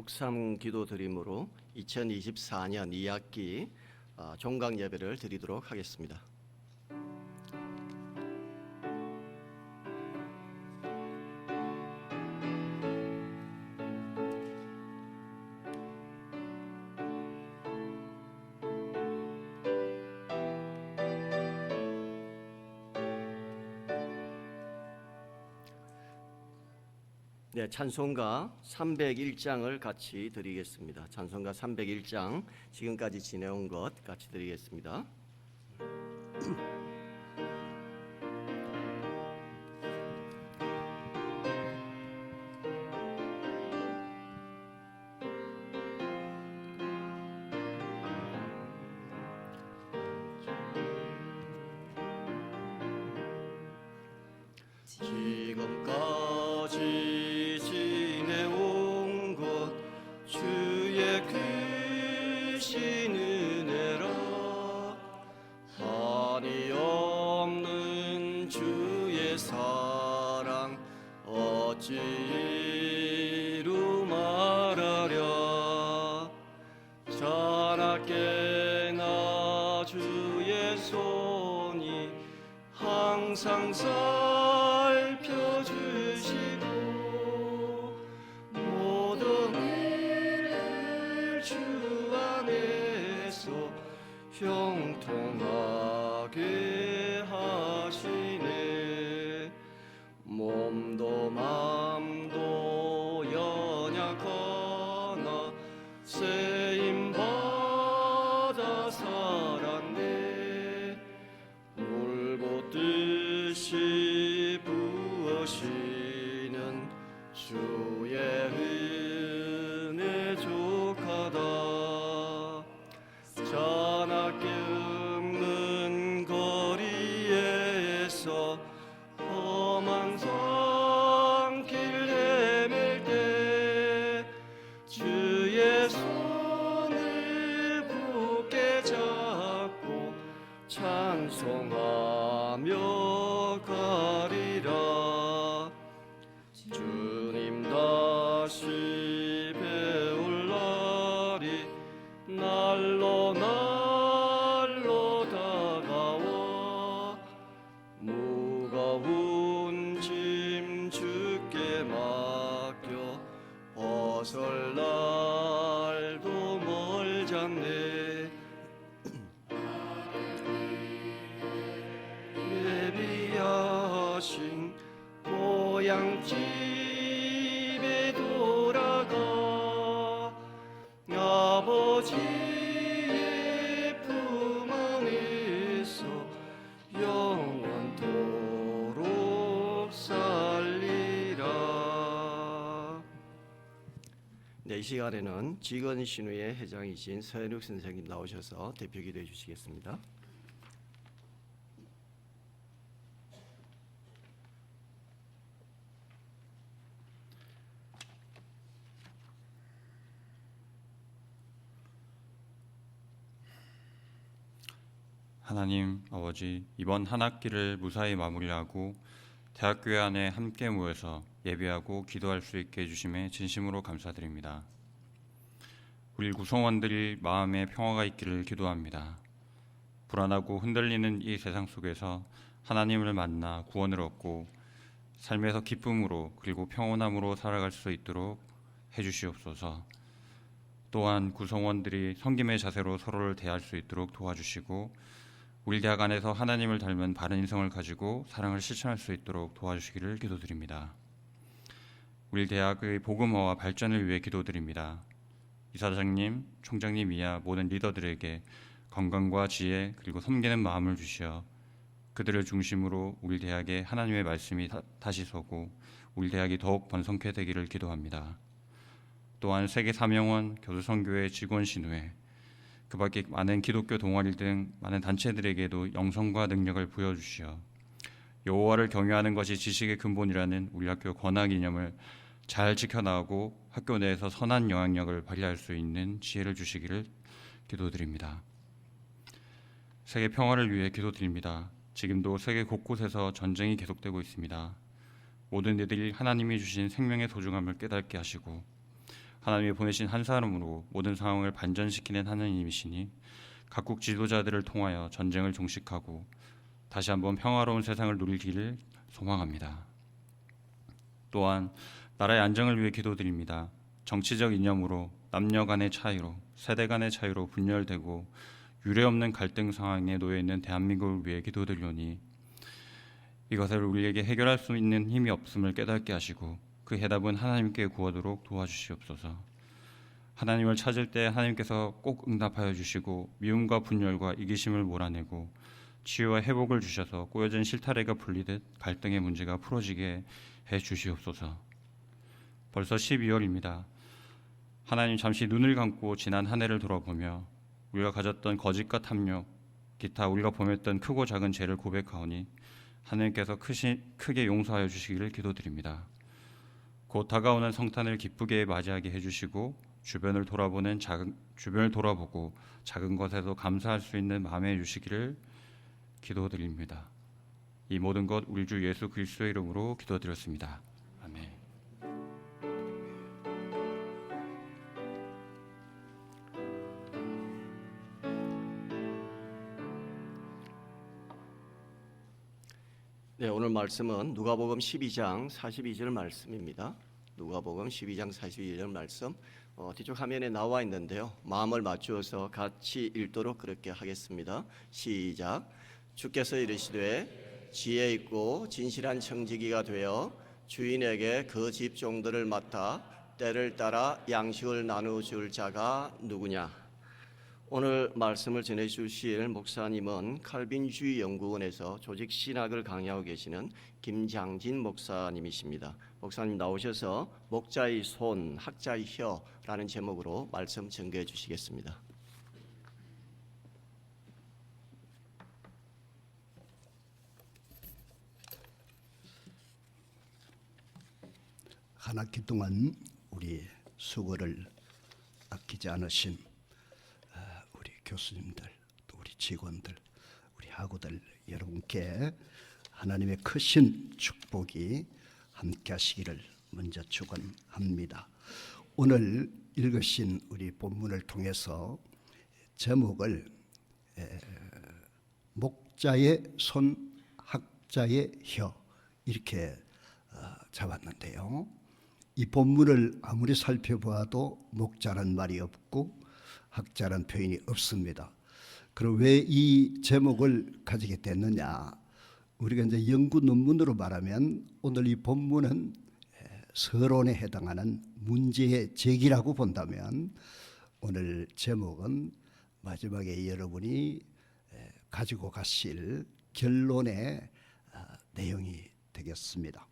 국삼 기도드림으로 2024년 2학기 종강 예배를 드리도록 하겠습니다. 네, 찬송가 301장을 같이 드리겠습니다. 찬송가 301장 지금까지 지내온 것 같이 드리겠습니다. 지금까지 지내온 것 주의 크신 은혜라. 한이 없는 주의 사랑 어찌 이루 말하랴. 자나깨나 주의 손이 항상 살펴주시고 모든 일을 주 안에서 형통하게 하시네. 몸도 맘도 연약하나 쓰임받아 살았네. 물 붓듯이 부으시는 주의 은혜 족하다. 자나깨 없는 거리에서 험한 산길 헤맬 때 주의 손을 굳게 잡고 찬송하며 가리라. 주님 다시 배울 날이 날로 다가와. 무거운 짐 주께 맡겨 벗을 날도 멀잖네. 예비하신 고향집에 돌아가 아버지의 품 안에서 영원토록 살리라. 네, 이 시간에는 지건신우의 회장이신 서현욱 선생님 나오셔서 대표 기도해 주시겠습니다. 하나님 아버지, 이번 한 학기를 무사히 마무리하고 대학교회 안에 함께 모여서 예배하고 기도할 수 있게 해주심에 진심으로 감사드립니다. 우리 구성원들이 마음에 평화가 있기를 기도합니다. 불안하고 흔들리는 이 세상 속에서 하나님을 만나 구원을 얻고 삶에서 기쁨으로 그리고 평온함으로 살아갈 수 있도록 해주시옵소서. 또한 구성원들이 섬김의 자세로 서로를 대할 수 있도록 도와주시고 우리 대학 안에서 하나님을 닮은 바른 인성을 가지고 사랑을 실천할 수 있도록 도와주시기를 기도드립니다. 우리 대학의 복음화와 발전을 위해 기도드립니다. 이사장님, 총장님 이하 모든 리더들에게 건강과 지혜 그리고 섬기는 마음을 주시어 그들을 중심으로 우리 대학에 하나님의 말씀이 다시 서고 우리 대학이 더욱 번성케 되기를 기도합니다. 또한 세계사명원, 교수선교회, 직원신우회 그 밖에 많은 기독교 동아리 등 많은 단체들에게도 영성과 능력을 부여주시어 여호와를 경외하는 것이 지식의 근본이라는 우리 학교 권학 이념을 잘 지켜나가고 학교 내에서 선한 영향력을 발휘할 수 있는 지혜를 주시기를 기도드립니다. 세계 평화를 위해 기도드립니다. 지금도 세계 곳곳에서 전쟁이 계속되고 있습니다. 모든 이들이 하나님이 주신 생명의 소중함을 깨닫게 하시고 하나님이 보내신 한 사람으로 모든 상황을 반전시키는 하나님이시니 각국 지도자들을 통하여 전쟁을 종식하고 다시 한번 평화로운 세상을 누리기를 소망합니다. 또한 나라의 안정을 위해 기도드립니다. 정치적 이념으로, 남녀 간의 차이로, 세대 간의 차이로 분열되고 유례없는 갈등 상황에 놓여 있는 대한민국을 위해 기도드리오니 이것을 우리에게 해결할 수 있는 힘이 없음을 깨닫게 하시고 그 해답은 하나님께 구하도록 도와주시옵소서. 하나님을 찾을 때 하나님께서 꼭 응답하여 주시고 미움과 분열과 이기심을 몰아내고 치유와 회복을 주셔서 꼬여진 실타래가 풀리듯 갈등의 문제가 풀어지게 해 주시옵소서. 벌써 12월입니다. 하나님 잠시 눈을 감고 지난 한 해를 돌아보며 우리가 가졌던 거짓과 탐욕, 기타 우리가 범했던 크고 작은 죄를 고백하오니 하나님께서 크게 용서하여 주시기를 기도드립니다. 곧 다가오는 성탄을 기쁘게 맞이하게 해주시고 주변을 돌아보고 작은 것에도 감사할 수 있는 마음에 주시기를 기도드립니다. 이 모든 것 우리 주 예수 그리스도의 이름으로 기도드렸습니다. 아멘. 네, 오늘 말씀은 누가복음 12장 42절 말씀입니다. 누가복음 12장 42절 말씀 뒤쪽 화면에 나와 있는데요. 마음을 맞추어서 같이 읽도록 그렇게 하겠습니다. 시작. 주께서 이르시되 지혜 있고 진실한 청지기가 되어 주인에게 그 집 종들을 맡아 때를 따라 양식을 나누어줄 자가 누구냐. 오늘 말씀을 전해주실 목사님은 칼빈주의 연구원에서 조직신학을 강의하고 계시는 김장진 목사님이십니다. 목사님 나오셔서 목자의 손, 학자의 혀라는 제목으로 말씀 전개해 주시겠습니다. 한 학기 동안 우리 수고를 아끼지 않으신 우리 교수님들, 또 우리 직원들, 우리 학우들 여러분께 하나님의 크신 축복이 함께 하시기를 먼저 축원합니다. 오늘 읽으신 우리 본문을 통해서 제목을 목자의 손, 학자의 혀 이렇게 잡았는데요. 이 본문을 아무리 살펴보아도 목자란 말이 없고 학자란 표현이 없습니다. 그럼 왜 이 제목을 가지게 됐느냐? 우리가 이제 연구 논문으로 말하면 오늘 이 본문은 서론에 해당하는 문제의 제기라고 본다면 오늘 제목은 마지막에 여러분이 가지고 가실 결론의 내용이 되겠습니다.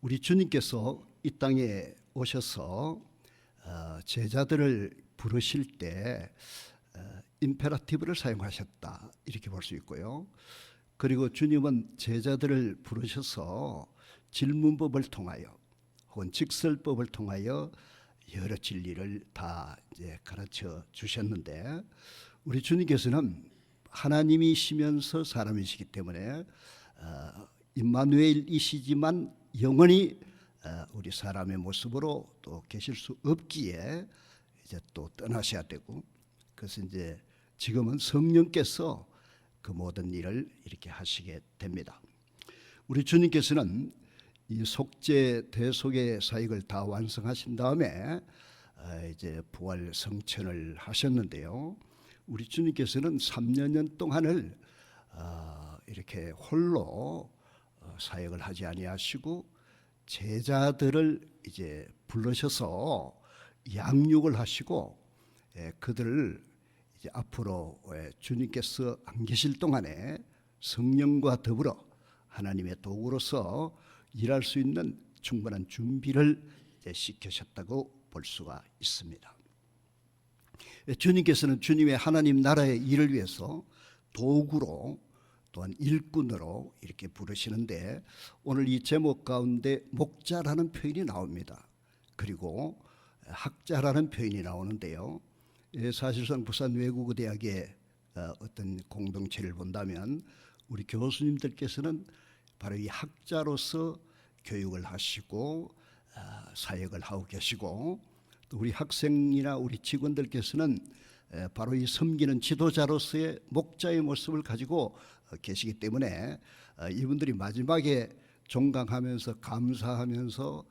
우리 주님께서 이 땅에 오셔서 제자들을 부르실 때 임페라티브를 사용하셨다 이렇게 볼 수 있고요. 그리고 주님은 제자들을 부르셔서 질문법을 통하여 혹은 직설법을 통하여 여러 진리를 다 이제 가르쳐 주셨는데 우리 주님께서는 하나님이시면서 사람이시기 때문에 임마누엘이시지만 영원히 우리 사람의 모습으로 또 계실 수 없기에 이제 또 떠나셔야 되고 그래서 이제 지금은 성령께서 그 모든 일을 이렇게 하시게 됩니다. 우리 주님께서는 이 속죄 대속의 사역을 다 완성하신 다음에 이제 부활 성천을 하셨는데요. 우리 주님께서는 3년 동안을 이렇게 홀로 사역을 하지 아니하시고 제자들을 이제 부르셔서 양육을 하시고 그들을 이제 앞으로 주님께서 안 계실 동안에 성령과 더불어 하나님의 도구로서 일할 수 있는 충분한 준비를 시키셨다고 볼 수가 있습니다. 주님께서는 주님의 하나님 나라의 일을 위해서 도구로 또한 일꾼으로 이렇게 부르시는데 오늘 이 제목 가운데 목자라는 표현이 나옵니다. 그리고 학자라는 표현이 나오는데요. 사실상 부산 외국어대학의 어떤 공동체를 본다면 우리 교수님들께서는 바로 이 학자로서 교육을 하시고 사역을 하고 계시고 또 우리 학생이나 우리 직원들께서는 바로 이 섬기는 지도자로서의 목자의 모습을 가지고 계시기 때문에 이분들이 마지막에 종강하면서 감사하면서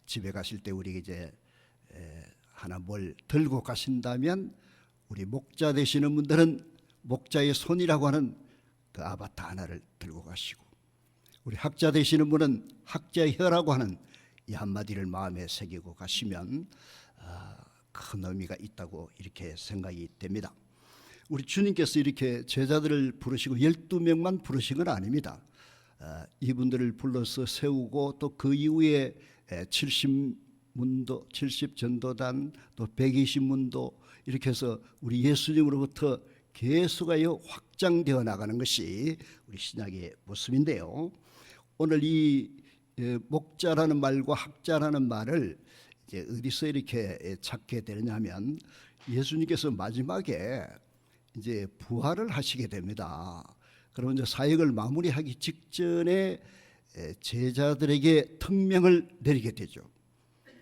집에 가실 때 우리 이제 하나 뭘 들고 가신다면 우리 목자 되시는 분들은 목자의 손이라고 하는 그 아바타 하나를 들고 가시고, 우리 학자 되시는 분은 학자의 혀라고 하는 이 한마디를 마음에 새기고 가시면 큰 의미가 있다고 이렇게 생각이 됩니다. 우리 주님께서 이렇게 제자들을 부르시고 12명만 부르신 건 아닙니다. 이분들을 불러서 세우고 또 그 이후에 70문도, 70전도단, 또 120문도 이렇게 해서 우리 예수님으로부터 계속하여 확장되어 나가는 것이 우리 신약의 모습인데요. 오늘 이 목자라는 말과 학자라는 말을 이제 어디서 이렇게 찾게 되느냐면 예수님께서 마지막에 이제 부활을 하시게 됩니다. 그러면 이제 사역을 마무리하기 직전에 제자들에게 특명을 내리게 되죠.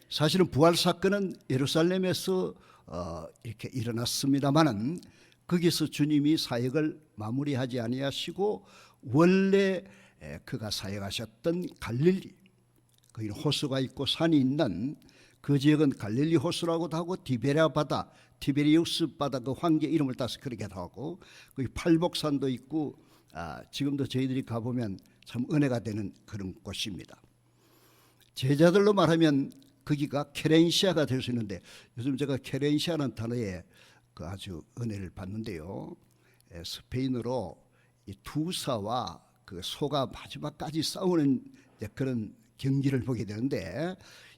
사실은 부활 사건은 예루살렘에서 이렇게 일어났습니다마는 거기서 주님이 사역을 마무리하지 아니하시고 원래 그가 사역하셨던 갈릴리, 거기는 호수가 있고 산이 있는 그 지역은 갈릴리 호수라고도 하고 디베랴 바다, 티베리우스 바다 그 황제 이름을 따서 그렇게 하고 거기 팔복산도 있고 지금도 저희들이 가보면 참 은혜가 되는 그런 곳입니다. 제자들로 말하면 거기가 케렌시아가 될 수 있는데 요즘 제가 케렌시아라는 단어에 그 아주 은혜를 받는데요. 스페인어로 이 투사와 그 소가 마지막까지 싸우는 그런 경기를 보게 되는데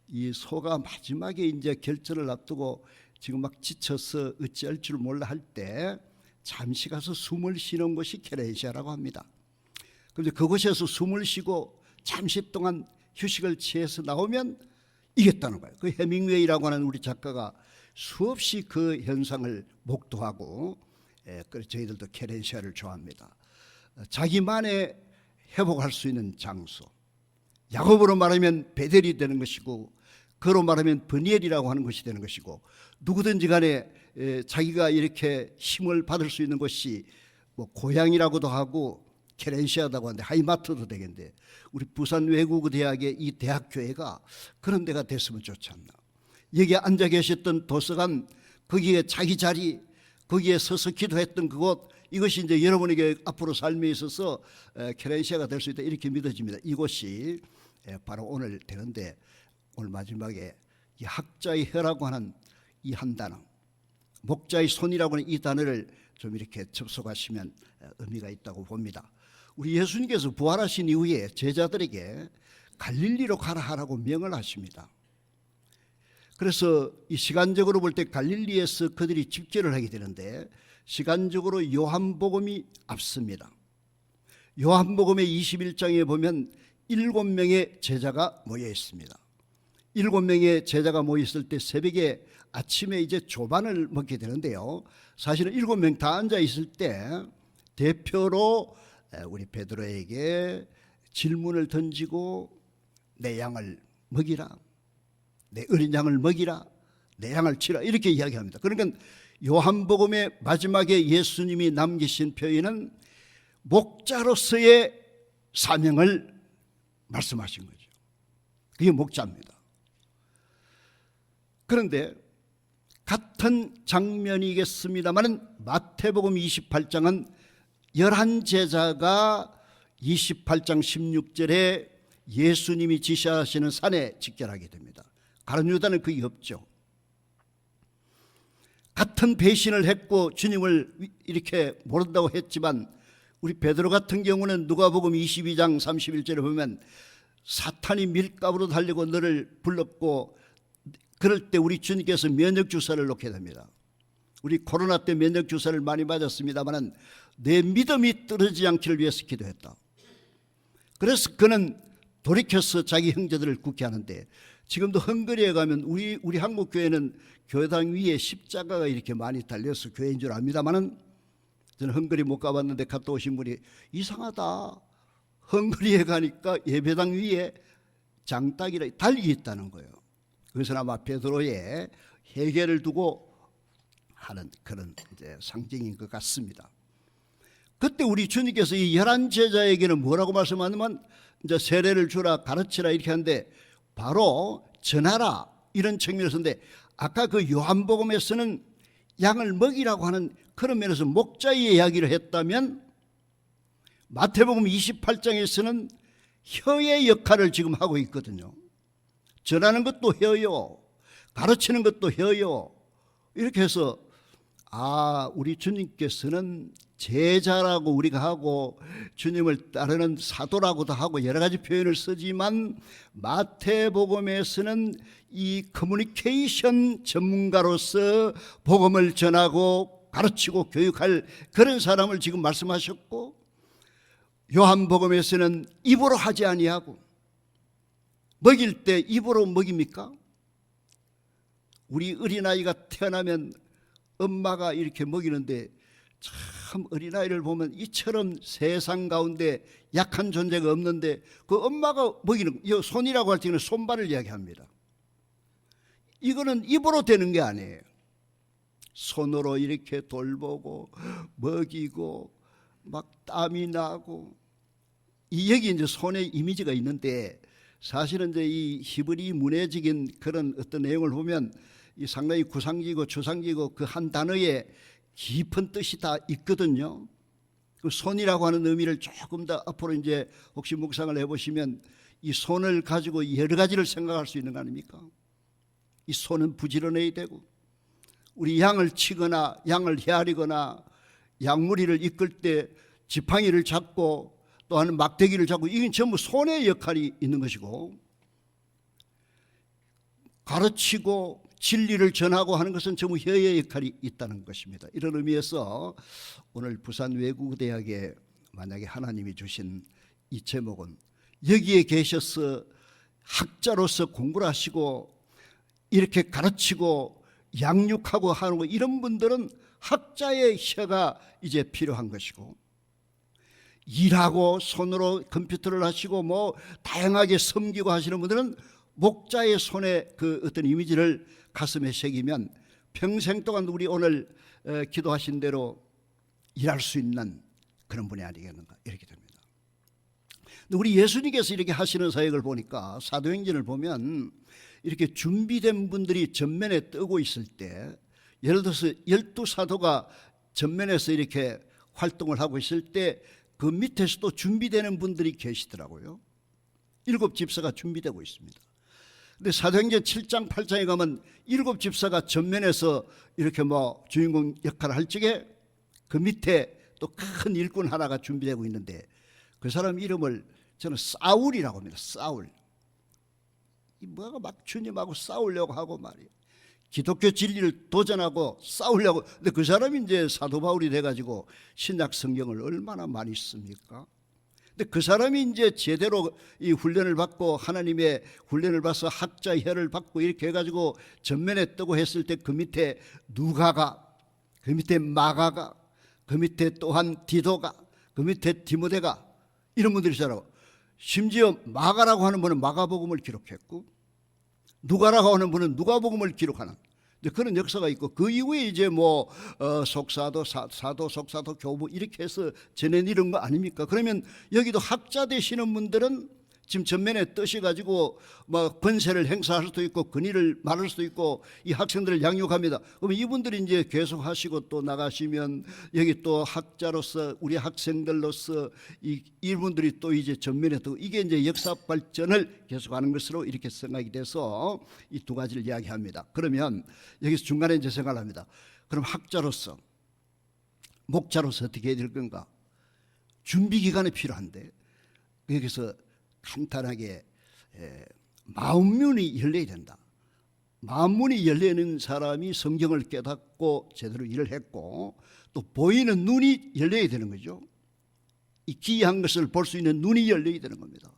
이 소가 마지막에 이제 결전을 앞두고 지금 막 지쳐서 어찌할 줄 몰라 할 때 잠시 가서 숨을 쉬는 것이 케렌시아라고 합니다. 그런데 그곳에서 숨을 쉬고 잠시 동안 휴식을 취해서 나오면 이겼다는 거예요. 그 해밍웨이라고 하는 우리 작가가 수없이 그 현상을 목도하고 그래서 저희들도 케렌시아를 좋아합니다. 자기만의 회복할 수 있는 장소, 야곱으로 말하면 베델이 되는 것이고 그로 말하면 브니엘이라고 하는 것이 되는 것이고 누구든지 간에 자기가 이렇게 힘을 받을 수 있는 것이 뭐 고향이라고도 하고 케렌시아다고 하는데 하이마트도 되겠는데 우리 부산 외국어대학의 이 대학교회가 그런 데가 됐으면 좋지 않나. 여기에 앉아 계셨던 도서관, 거기에 자기 자리, 거기에 서서 기도했던 그곳, 이것이 이제 여러분에게 앞으로 삶에 있어서 케렌시아가 될 수 있다 이렇게 믿어집니다. 이곳이 바로 오늘 되는데 오늘 마지막에 이 학자의 혀라고 하는 이 한 단어, 목자의 손이라고 하는 이 단어를 좀 이렇게 접속하시면 의미가 있다고 봅니다. 우리 예수님께서 부활하신 이후에 제자들에게 갈릴리로 가라 하라고 명을 하십니다. 그래서 이 시간적으로 볼 때 갈릴리에서 그들이 집결을 하게 되는데 시간적으로 요한복음이 앞섭니다. 요한복음의 21장에 보면 7명의 제자가 모여 있습니다. 7명의 제자가 모여 있을 때 새벽에 아침에 이제 조반을 먹게 되는데요. 사실은 7명 다 앉아 있을 때 대표로 우리 베드로에게 질문을 던지고 내 양을 먹이라, 내 어린 양을 먹이라, 내 양을 치라 이렇게 이야기합니다. 그러니까 요한복음의 마지막에 예수님이 남기신 표현은 목자로서의 사명을 말씀하신 거죠. 그게 목자입니다. 그런데 같은 장면이겠습니다만 마태복음 28장은 11제자가 28장 16절에 예수님이 지시하시는 산에 집결하게 됩니다. 가룟 유다는 그게 없죠. 같은 배신을 했고 주님을 이렇게 모른다고 했지만 우리 베드로 같은 경우는 누가복음 22장 31절에 보면 사탄이 밀가부로 달리고 너를 불렀고 그럴 때 우리 주님께서 면역주사를 놓게 됩니다. 우리 코로나 때 면역주사를 많이 맞았습니다만 내 믿음이 떨어지지 않기를 위해서 기도했다. 그래서 그는 돌이켜서 자기 형제들을 굳게 하는데 지금도 헝가리에 가면 우리 한국 교회는 교회당 위에 십자가가 이렇게 많이 달려서 교회인 줄 압니다만은 저는 헝가리 못 가봤는데 갔다 오신 분이 이상하다. 헝가리에 가니까 예배당 위에 장딱이라 달이 있다는 거예요. 그것은 아마 베드로의 회개를 두고 하는 그런 이제 상징인 것 같습니다. 그때 우리 주님께서 이 11제자에게는 뭐라고 말씀하냐면 이제 세례를 주라, 가르치라 이렇게 하는데 바로 전하라 이런 측면에서인데, 아까 그 요한복음에서는 양을 먹이라고 하는 그런 면에서 목자의 이야기를 했다면 마태복음 28장에서는 혀의 역할을 지금 하고 있거든요. 전하는 것도 혀요, 가르치는 것도 혀요. 이렇게 해서 우리 주님께서는 제자라고 우리가 하고 주님을 따르는 사도라고도 하고 여러 가지 표현을 쓰지만 마태복음에서는 이 커뮤니케이션 전문가로서 복음을 전하고 가르치고 교육할 그런 사람을 지금 말씀하셨고, 요한복음에서는 입으로 하지 아니하고, 먹일 때 입으로 먹입니까? 우리 어린아이가 태어나면 엄마가 이렇게 먹이는데 참 어린아이를 보면 이처럼 세상 가운데 약한 존재가 없는데 그 엄마가 먹이는, 이 손이라고 할 때는 손발을 이야기합니다. 이거는 입으로 되는 게 아니에요. 손으로 이렇게 돌보고 먹이고 막 땀이 나고, 여기 이제 손의 이미지가 있는데 사실은 이제 이 히브리 문해적인 그런 어떤 내용을 보면 이 상당히 구상지고 추상지고 그 한 단어에 깊은 뜻이 다 있거든요. 그 손이라고 하는 의미를 조금 더 앞으로 이제 혹시 묵상을 해보시면 이 손을 가지고 여러 가지를 생각할 수 있는 거 아닙니까? 이 손은 부지런해야 되고, 우리 양을 치거나 양을 헤아리거나 양무리를 이끌 때 지팡이를 잡고 또한 막대기를 잡고, 이건 전부 손의 역할이 있는 것이고, 가르치고 진리를 전하고 하는 것은 전부 혀의 역할이 있다는 것입니다. 이런 의미에서 오늘 부산 외국대학에 만약에 하나님이 주신 이 제목은, 여기에 계셔서 학자로서 공부를 하시고 이렇게 가르치고 양육하고 하는 거, 이런 분들은 학자의 혀가 이제 필요한 것이고, 일하고 손으로 컴퓨터를 하시고 뭐 다양하게 섬기고 하시는 분들은 목자의 손에 그 어떤 이미지를 가슴에 새기면 평생 동안 우리 오늘 기도하신 대로 일할 수 있는 그런 분이 아니겠는가, 이렇게 됩니다. 근데 우리 예수님께서 이렇게 하시는 사역을 보니까, 사도행전을 보면 이렇게 준비된 분들이 전면에 뜨고 있을 때, 예를 들어서 12사도가 전면에서 이렇게 활동을 하고 있을 때 그 밑에서도 준비되는 분들이 계시더라고요. 7집사가 준비되고 있습니다. 근데 사도행전 7장 8장에 가면 7집사가 전면에서 이렇게 뭐 주인공 역할을 할 적에 그 밑에 또 큰 일꾼 하나가 준비되고 있는데, 그 사람 이름을 저는 사울이라고 합니다. 사울. 이 뭐가 막 주님하고 싸우려고 하고 말이에요. 기독교 진리를 도전하고 싸우려고. 근데 그 사람이 이제 사도 바울이 돼가지고 신약 성경을 얼마나 많이 씁니까? 근데 그 사람이 이제 제대로 이 훈련을 받고 하나님의 훈련을 받아서 학자 혀를 받고 이렇게 해가지고 전면에 뜨고 했을 때 그 밑에 누가가, 그 밑에 마가가, 그 밑에 또한 디도가, 그 밑에 디모데가, 이런 분들이 있잖아요. 심지어 마가라고 하는 분은 마가복음을 기록했고, 누가라고 하는 분은 누가복음을 기록하는 그런 역사가 있고, 그 이후에 이제 뭐 속사도, 사도, 속사도, 교부 이렇게 해서 전해내는 거 아닙니까? 그러면 여기도 학자 되시는 분들은 지금 전면에 뜨셔가지고 막 권세를 행사할 수도 있고 근위를 말할 수도 있고 이 학생들을 양육합니다. 그러면 이분들이 이제 계속 하시고 또 나가시면 여기 또 학자로서 우리 학생들로서 이분들이 또 이제 전면에 또 이게 이제 역사 발전을 계속하는 것으로 이렇게 생각이 돼서 이 두 가지를 이야기합니다. 그러면 여기서 중간에 이제 생각을 합니다. 그럼 학자로서 목자로서 어떻게 해야 될 건가? 준비 기간이 필요한데 여기서 간단하게 마음문이 열려야 된다. 마음문이 열리는 사람이 성경을 깨닫고 제대로 일을 했고 또 보이는 눈이 열려야 되는 거죠. 이 기이한 것을 볼 수 있는 눈이 열려야 되는 겁니다.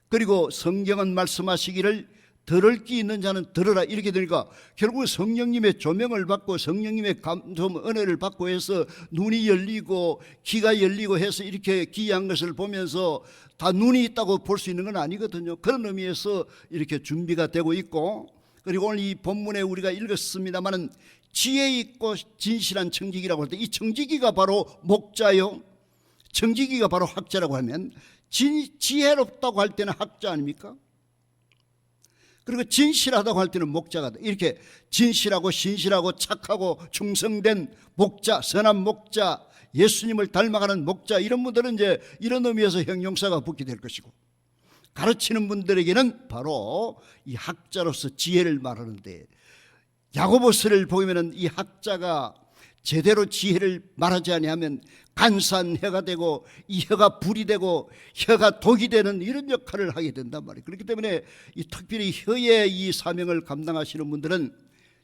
그리고 성경은 말씀하시기를 들을 귀 있는 자는 들으라 이렇게 되니까 결국 성령님의 조명을 받고 성령님의 감동 은혜를 받고 해서 눈이 열리고 귀가 열리고 해서 이렇게 기이한 것을 보면서 다 눈이 있다고 볼 수 있는 건 아니거든요. 그런 의미에서 이렇게 준비가 되고 있고 그리고 오늘 이 본문에 우리가 읽었습니다마는 지혜 있고 진실한 청지기라고 할 때 이 청지기가 바로 목자요, 청지기가 바로 학자라고 하면 지혜롭다고 할 때는 학자 아닙니까? 그리고 진실하다고 할 때는 목자가 돼. 이렇게 진실하고 신실하고 착하고 충성된 목자, 선한 목자, 예수님을 닮아가는 목자, 이런 분들은 이제 이런 의미에서 형용사가 붙게 될 것이고, 가르치는 분들에게는 바로 이 학자로서 지혜를 말하는데, 야고보서를 보면은 이 학자가 제대로 지혜를 말하지 아니하면 간사한 혀가 되고 이 혀가 불이 되고 혀가 독이 되는 이런 역할을 하게 된단 말이에요. 그렇기 때문에 이 특별히 혀의 이 사명을 감당하시는 분들은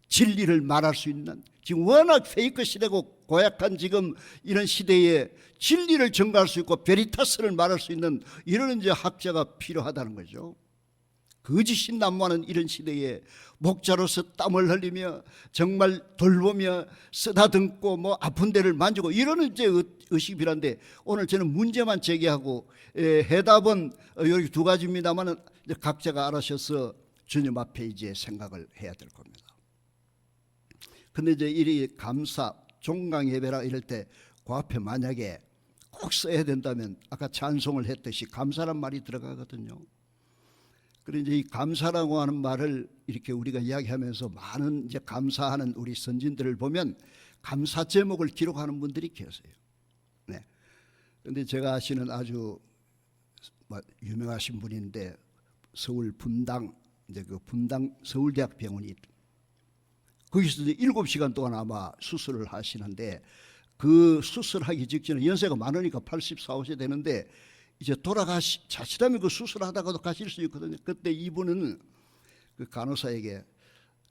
진리를 말할 수 있는, 지금 워낙 페이크 시대고 고약한 지금 이런 시대에 진리를 전가할 수 있고 베리타스를 말할 수 있는 이런 이제 학자가 필요하다는 거죠. 거짓이 난무하는 이런 시대에 목자로서 땀을 흘리며 정말 돌보며 쓰다듬고 뭐 아픈 데를 만지고 이러는 이제 의식이 필요한데, 오늘 저는 문제만 제기하고 해답은 여기 두 가지입니다만 각자가 알아셔서 주님 앞에 이제 생각을 해야 될 겁니다. 근데 이제 이 감사, 종강 예배라 이럴 때 그 앞에 만약에 꼭 써야 된다면 아까 찬송을 했듯이 감사란 말이 들어가거든요. 그리고 이제 이 감사라고 하는 말을 이렇게 우리가 이야기하면서 많은 이제 감사하는 우리 선진들을 보면 감사 제목을 기록하는 분들이 계세요. 네. 그런데 제가 아시는 아주 유명하신 분인데 서울 분당, 이제 그 분당 서울대학병원이 거기서 이제 7시간 동안 아마 수술을 하시는데, 그 수술하기 직전에 연세가 많으니까 84, 5세 되는데 이제 자칫하면 그 수술하다가도 가실 수 있거든요. 그때 이분은 그 간호사에게,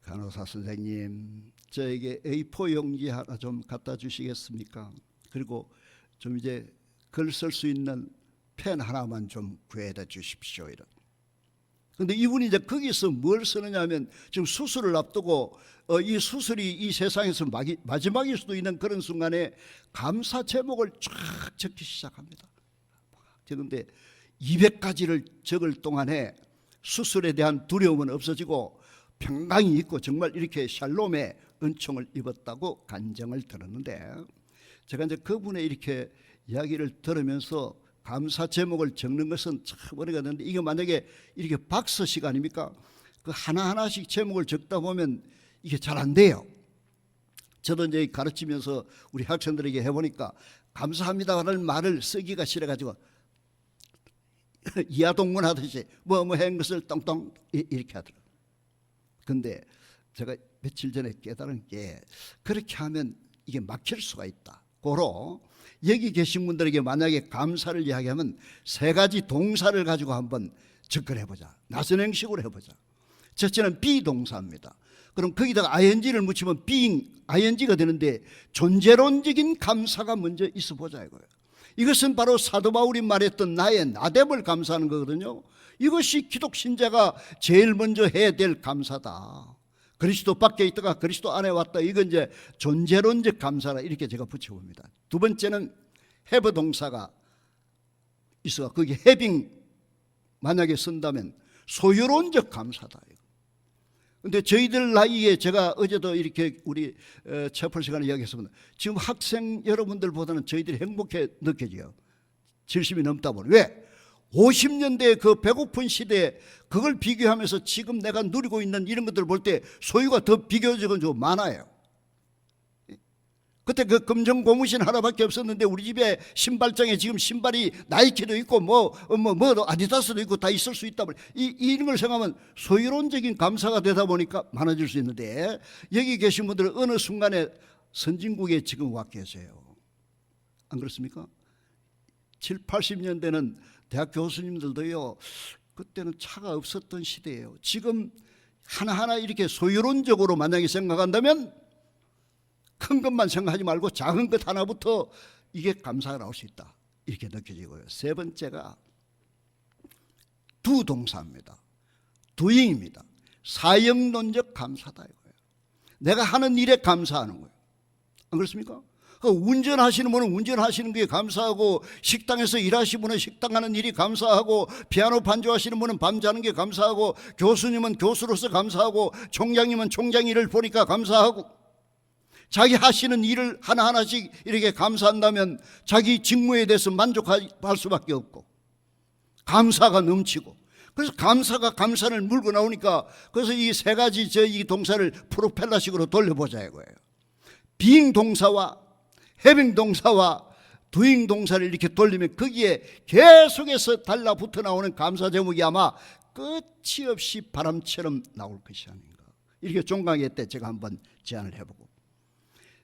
간호사 선생님, 저에게 A4 용지 하나 좀 갖다 주시겠습니까? 그리고 좀 이제 글 쓸 수 있는 펜 하나만 좀 구해다 주십시오. 이런. 근데 이분이 이제 거기서 뭘 쓰느냐 하면, 지금 수술을 앞두고 이 수술이 이 세상에서 마지막일 수도 있는 그런 순간에 감사 제목을 쫙 적기 시작합니다. 그런데 200가지를 적을 동안에 수술에 대한 두려움은 없어지고 평강이 있고 정말 이렇게 샬롬의 은총을 입었다고 간증을 들었는데, 제가 이제 그분의 이렇게 이야기를 들으면서 감사 제목을 적는 것은 참 어려가 되는데, 이게 만약에 이렇게 박서식 아닙니까? 그 하나하나씩 제목을 적다 보면 이게 잘 안 돼요. 저도 이제 가르치면서 우리 학생들에게 해보니까 감사합니다라는 말을 쓰기가 싫어가지고 이하동문 하듯이 뭐 한 것을 똥똥 이렇게 하더라고요. 근데 제가 며칠 전에 깨달은 게, 그렇게 하면 이게 막힐 수가 있다. 고로 여기 계신 분들에게 만약에 감사를 이야기하면 3가지 동사를 가지고 한번 접근해보자. 낯선 형식으로 해보자. 첫째는 비동사입니다. 그럼 거기다가 ing를 묻히면 ing가 되는데 존재론적인 감사가 먼저 있어보자 이거예요. 이것은 바로 사도 바울이 말했던 나의 나됨을 감사하는 거거든요. 이것이 기독 신자가 제일 먼저 해야 될 감사다. 그리스도 밖에 있다가 그리스도 안에 왔다. 이건 이제 존재론적 감사라, 이렇게 제가 붙여봅니다. 두 번째는 have 동사가 있어. 거기 having 만약에 쓴다면 소유론적 감사다. 근데 저희들 나이에, 제가 어제도 이렇게 우리 채플 시간에 이야기했습니다. 지금 학생 여러분들보다는 저희들이 행복해 느껴져요. 70이 넘다 보니. 왜? 50년대 그 배고픈 시대에 그걸 비교하면서 지금 내가 누리고 있는 이런 것들을 볼 때 소유가 더 비교적으로 좀 많아요. 그때 그 금정 고무신 하나밖에 없었는데 우리 집에 신발장에 지금 신발이 나이키도 있고 뭐도 아디다스도 있고 다 있을 수 있다. 이런 걸 생각하면 소유론적인 감사가 되다 보니까 많아질 수 있는데, 여기 계신 분들은 어느 순간에 선진국에 지금 와 계세요. 안 그렇습니까? 7, 80년대는 대학 교수님들도요, 그때는 차가 없었던 시대예요. 지금 하나하나 이렇게 소유론적으로 만약에 생각한다면 큰 것만 생각하지 말고 작은 것 하나부터 이게 감사가 나올 수 있다, 이렇게 느껴지고요. 세 번째가 두 동사입니다. doing입니다. 사역론적 감사다 이거예요. 내가 하는 일에 감사하는 거예요. 안 그렇습니까? 그 운전하시는 분은 운전하시는 게 감사하고, 식당에서 일하시는 분은 식당 하는 일이 감사하고, 피아노 반주하시는 분은 밤자는 게 감사하고, 교수님은 교수로서 감사하고, 총장님은 총장 일을 보니까 감사하고, 자기 하시는 일을 하나하나씩 이렇게 감사한다면 자기 직무에 대해서 만족할 수밖에 없고, 감사가 넘치고, 그래서 감사가 감사를 물고 나오니까, 그래서 이 세 가지 이 동사를 프로펠러식으로 돌려보자 이거예요. being 동사와 having 동사와 doing 동사를 이렇게 돌리면 거기에 계속해서 달라붙어 나오는 감사 제목이 아마 끝이 없이 바람처럼 나올 것이 아닌가, 이렇게 종강회 때 제가 한번 제안을 해보고,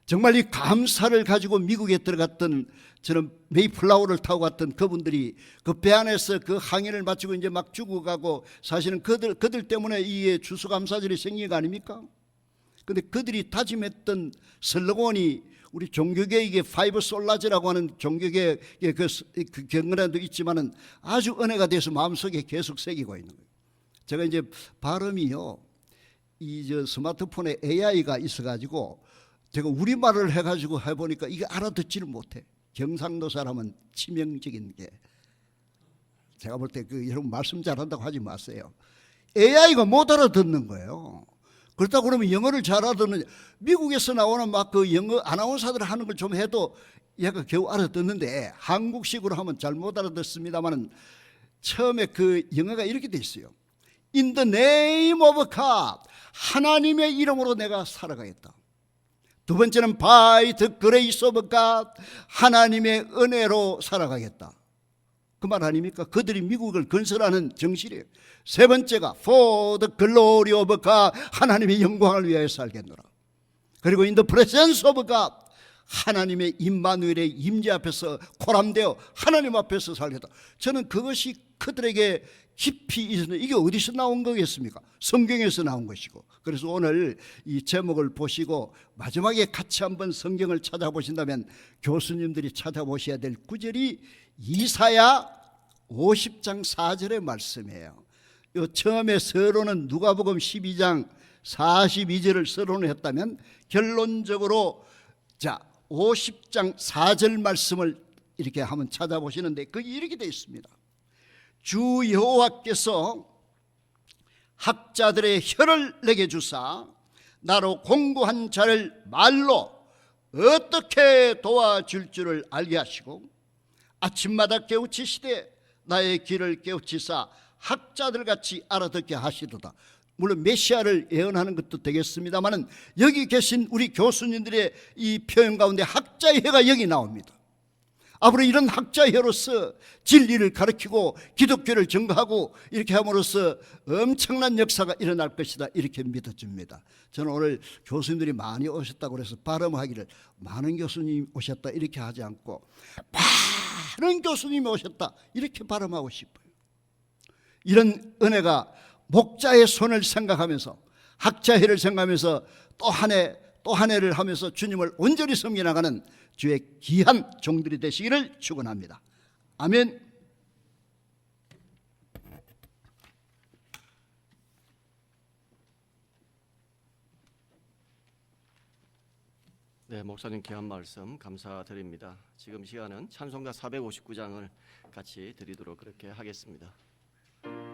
정말 이 감사를 가지고 미국에 들어갔던 저는 메이플라워를 타고 갔던 그분들이 그 배 안에서 그 항해를 마치고 이제 막 죽어가고, 사실은 그들 때문에 이 추수감사절이 생긴 거 아닙니까? 근데 그들이 다짐했던 슬로건이 우리 종교계에게 파이브 솔라즈라고 하는 종교계의 그 경건에도 있지만은 아주 은혜가 돼서 마음속에 계속 새기고 있는 거예요. 제가 이제 발음이요, 이 스마트폰에 AI가 있어가지고 제가 우리말을 해가지고 해보니까 이게 알아듣지를 못해. 경상도 사람은 치명적인 게, 제가 볼 때 여러분 말씀 잘한다고 하지 마세요. AI가 못 알아듣는 거예요. 그렇다고 그러면 영어를 잘 알아듣는, 미국에서 나오는 막 그 영어 아나운서들 하는 걸 좀 해도 얘가 겨우 알아듣는데, 한국식으로 하면 잘 못 알아듣습니다만은 처음에 그 영어가 이렇게 돼 있어요. In the name of God, 하나님의 이름으로 내가 살아가겠다. 두 번째는 by the grace of God, 하나님의 은혜로 살아가겠다. 그 말 아닙니까? 그들이 미국을 건설하는 정신이에요. 세 번째가 for the glory of God, 하나님의 영광을 위하여 살겠노라. 그리고 in the presence of God, 하나님의 임마누엘의 임재 앞에서 코람되어 하나님 앞에서 살겠다. 저는 그것이 그들에게 깊이 있었는데, 이게 어디서 나온 거겠습니까? 성경에서 나온 것이고. 그래서 오늘 이 제목을 보시고 마지막에 같이 한번 성경을 찾아보신다면 교수님들이 찾아보셔야 될 구절이 이사야 50장 4절의 말씀이에요. 요 처음에 서론은 누가복음 12장 42절을 서론을 했다면, 결론적으로 자 50장 4절 말씀을 이렇게 한번 찾아보시는데, 거기 이렇게 되어 있습니다. 주 여호와께서 학자들의 혀를 내게 주사 나로 공고한 자를 말로 어떻게 도와줄 줄을 알게 하시고, 아침마다 깨우치시되 나의 귀를 깨우치사 학자들같이 알아듣게 하시도다. 물론 메시아를 예언하는 것도 되겠습니다만은, 여기 계신 우리 교수님들의 이 표현 가운데 학자의 혀가 여기 나옵니다. 앞으로 이런 학자혀로서 진리를 가르치고 기독교를 증거하고 이렇게 함으로써 엄청난 역사가 일어날 것이다, 이렇게 믿어집니다. 저는 오늘 교수님들이 많이 오셨다고 그래서 발음하기를 많은 교수님이 오셨다 이렇게 하지 않고 많은 교수님이 오셨다 이렇게 발음하고 싶어요. 이런 은혜가 목자의 손을 생각하면서, 학자해를 생각하면서 또 한 해를 하면서 주님을 온전히 섬겨나가는 주의 귀한 종들이 되시기를 축원합니다. 아멘. 네, 목사님 귀한 말씀 감사드립니다. 지금 시간은 찬송가 459장을 같이 드리도록 그렇게 하겠습니다. 누가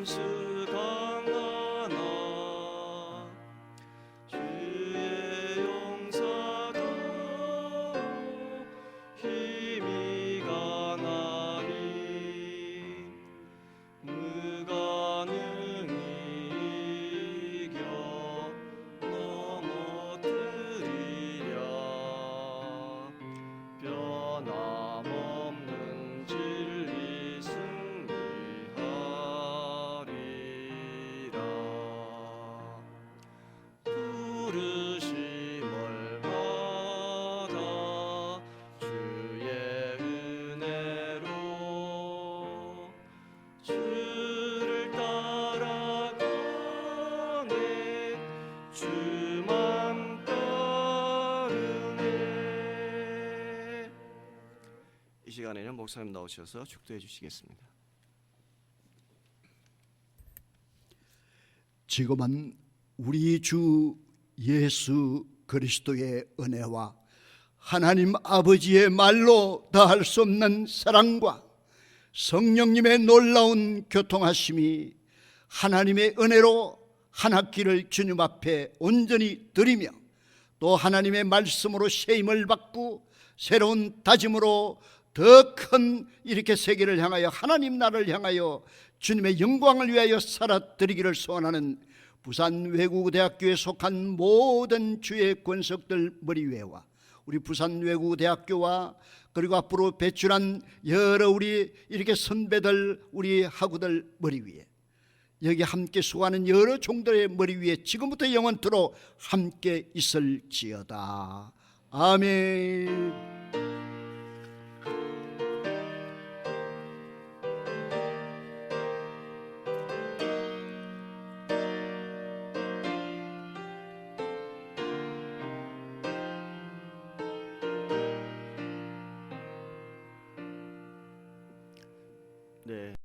원수 강하나 주의 용서도 힘이 강하니 무가능히 이겨 넘어뜨리랴 변함없는 진리 승리하리라 부르심을 받아 주의 은혜로 주를 따라가네 주만 따르네. 이 시간에는 목사님 나오셔서 축도해 주시겠습니다. 지금은 우리 주 예수 그리스도의 은혜와 하나님 아버지의 말로 다할 수 없는 사랑과 성령님의 놀라운 교통하심이 하나님의 은혜로 한 학기를 주님 앞에 온전히 드리며 또 하나님의 말씀으로 세임을 받고 새로운 다짐으로 더 큰 이렇게 세계를 향하여 하나님 나라를 향하여 주님의 영광을 위하여 살아드리기를 소원하는 부산 외국어대학교에 속한 모든 주의 권속들 머리 위에와 우리 부산 외국어대학교와 그리고 앞으로 배출한 여러 우리 이렇게 선배들 우리 학우들 머리 위에 여기 함께 수고하는 여러 종들의 머리 위에 지금부터 영원토록 함께 있을지어다. 아멘. 네.